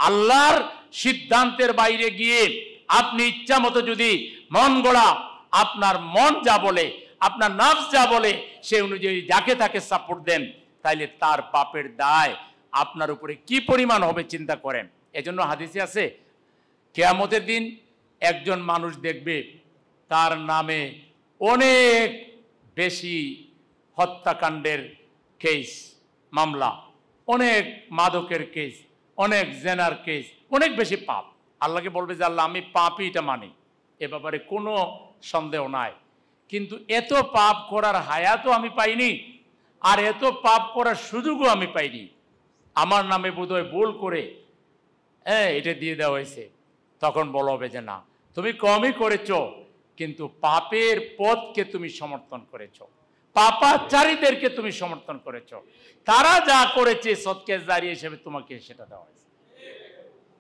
আল্লাহর সিদ্ধান্তের বাইরে গিয়ে আপনি ইচ্ছা মতো যদি মন গড়া, আপনার মন যা বলে, আপনার নফস যা বলে, সে অনুযায়ী যাকে তাকে সাপোর্ট দেন, তাইলে তার পাপের দায় আপনার উপরে কি পরিমাণ হবে চিন্তা করেন। এজন্য হাদিসে আছে, কিয়ামতের দিন একজন মানুষ দেখবে তার নামে অনেক বেশি হত্যাকাণ্ডের কেস, মামলা, অনেক মাদকের কেস, অনেক জেনার কেস, অনেক বেশি পাপ। আল্লাহকে বলবে যে আল্লাহ আমি পাপই এটা মানি, এ ব্যাপারে কোনো সন্দেহ নাই, কিন্তু এত পাপ করার হায়াতও আমি পাইনি, আর এত পাপ করার সুযোগও আমি পাইনি। আমার নামে বোধহয় ভুল করে এটা দিয়ে দেওয়া হয়েছে। তখন বলা হবে যে না, তুমি কমই করেছ, কিন্তু পাপের পথকে তুমি সমর্থন করেছ, পাপাচারীদেরকে তুমি সমর্থন করেছ, তারা যা করেছে সদকায়ে জারিয়া হিসেবে তোমাকে সেটা দেওয়া হয়েছে।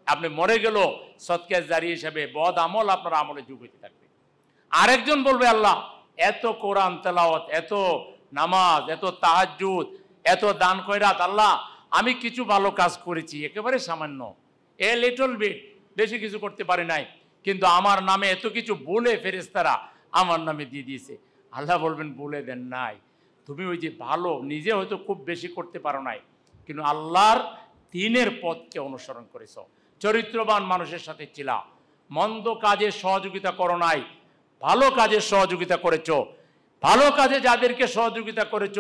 আপনি মরে গেল সদকায়ে জারিয়া হিসেবে বদ আমল আপনার আমলে যোগ হইতে থাকবে। আরেকজন বলবে আল্লাহ এত কোরআন তেলাওয়াত, এত নামাজ, এত তাহাজ্জুদ, এত দান খয়রাত, আল্লাহ আমি কিছু ভালো কাজ করেছি, একেবারে সামান্য, লিটল বিট, বেশি কিছু করতে পারি নাই, কিন্তু আমার নামে এত কিছু বলে ফেরেশতারা আমার নামে দিয়ে দিয়েছে। আল্লাহ বলবেন বলে দেন নাই, তুমি ওই যে ভালো নিজে হয়তো খুব বেশি করতে পারো নাই, কিন্তু আল্লাহর দ্বীনের পথকে অনুসরণ করেছ, চরিত্রবান মানুষের সাথে ছিলা, মন্দ কাজে সহযোগিতা করো নাই, ভালো কাজে সহযোগিতা করেছ। ভালো কাজে যাদেরকে সহযোগিতা করেছ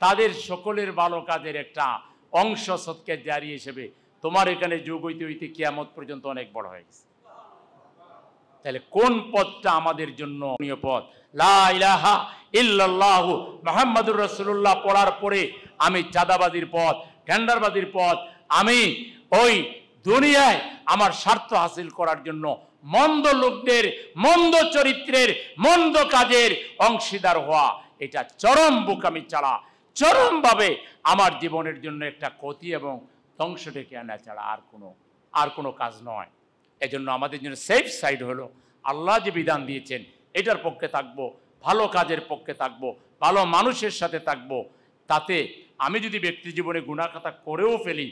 তাদের সকলের ভালো কাজের একটা অংশ সদকায়ে জারিয়া হিসেবে তোমার এখানে যোগ হইতে হইতে কিয়ামত পর্যন্ত অনেক বড় হয়ে গেছে। তাহলে কোন পথটা আমাদের জন্য প্রিয় পথ? লা ইলাহা ইল্লাল্লাহু মুহাম্মাদুর রাসূলুল্লাহ পড়ার পরে আমি চাঁদাবাজির পথ, টেন্ডারবাজির পথ, আমি ওই দুনিয়ায় আমার স্বার্থ হাসিল করার জন্য মন্দ লোকদের, মন্দ চরিত্রের, মন্দ কাজের অংশীদার হওয়া, এটা চরম বোকামি ছাড়া, চরমভাবে আমার জীবনের জন্য একটা ক্ষতি এবং ধ্বংস ডেকে আনা ছাড়া আর কোনো কাজ নয়। এজন্য আমাদের জন্য সেফ সাইড হলো আল্লাহ যে বিধান দিয়েছেন এটার পক্ষে থাকবো, ভালো কাজের পক্ষে থাকবো, ভালো মানুষের সাথে থাকবো। তাতে আমি যদি ব্যক্তি জীবনে গুনাহ খাতা করেও ফেলি,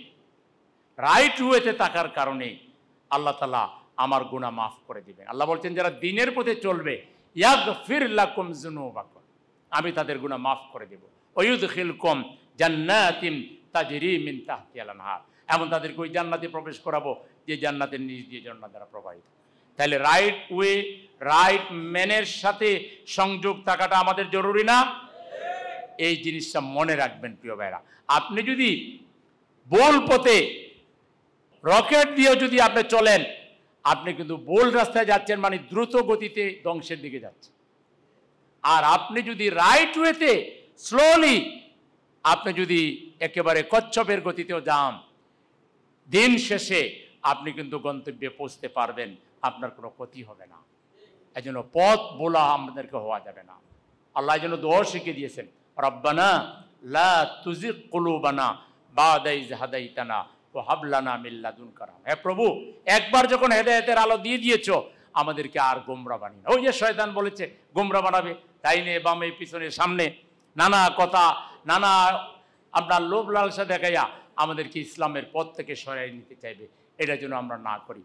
রাইট ওয়েতে থাকার কারণে আল্লাহ তাআলা আমার গুনাহ মাফ করে দিবেন। আল্লাহ বলছেন যারা দ্বীনের পথে চলবে, ইয়াগফির লাকুম যুনুবাকুম, আমি তাদের গুনাহ মাফ করে দেব, ওয়ায়ুদখিলকুম জান্নাতিন তাজরি মিন তাহতিহাল আনহার, এমন তাদেরকে ওই জান্নাতে প্রবেশ করাবো যে জান্নাতের নিচ দিয়ে ঝর্ণা দ্বারা প্রবাহিত। তাহলে রাইট ওয়ে, রাইট ম্যানের সাথে সংযোগ থাকাটা আমাদের জরুরি না? এই জিনিসটা মনে রাখবেন প্রিয় ভাইরা। আপনি যদি ভুল পথে রকেট দিয়ে যদি আপনি চলেন, আপনি কিন্তু ভুল রাস্তায় যাচ্ছেন, মানে দ্রুত গতিতে ধ্বংসের দিকে যাচ্ছেন। আর আপনি যদি রাইট ওয়েতে স্লোলি, আপনি যদি একেবারে কচ্ছপের গতিতেও যান, দিন শেষে আপনি কিন্তু গন্তব্যে পৌঁছতে পারবেন, আপনার কোনো ক্ষতি হবে না। এই জন্য পথ বোলা আমাদেরকে হওয়া যাবে না। আল্লাহ যেন দোয়া শিখিয়ে দিয়েছেন, রব্বানা লা তুজিগ কুলুবানা বাদা ইয হাদাইতানা ওয়া হাব লানা মিন লাদুনকা রাহমা। হে প্রভু, একবার যখন হেদায়েতের আলো দিয়ে দিয়েছো, আমাদেরকে আর গোমরা বানিয়ে না। ওই যে শয়তান বলেছে গোমরা বানাবে, ডাইনে বামে পিছনে সামনে নানা কথা, নানা আপনার লোভ লালসা দেখাইয়া আমাদেরকে ইসলামের পথ থেকে সরাই নিতে চাইবে। এটা যেন আমরা না করি।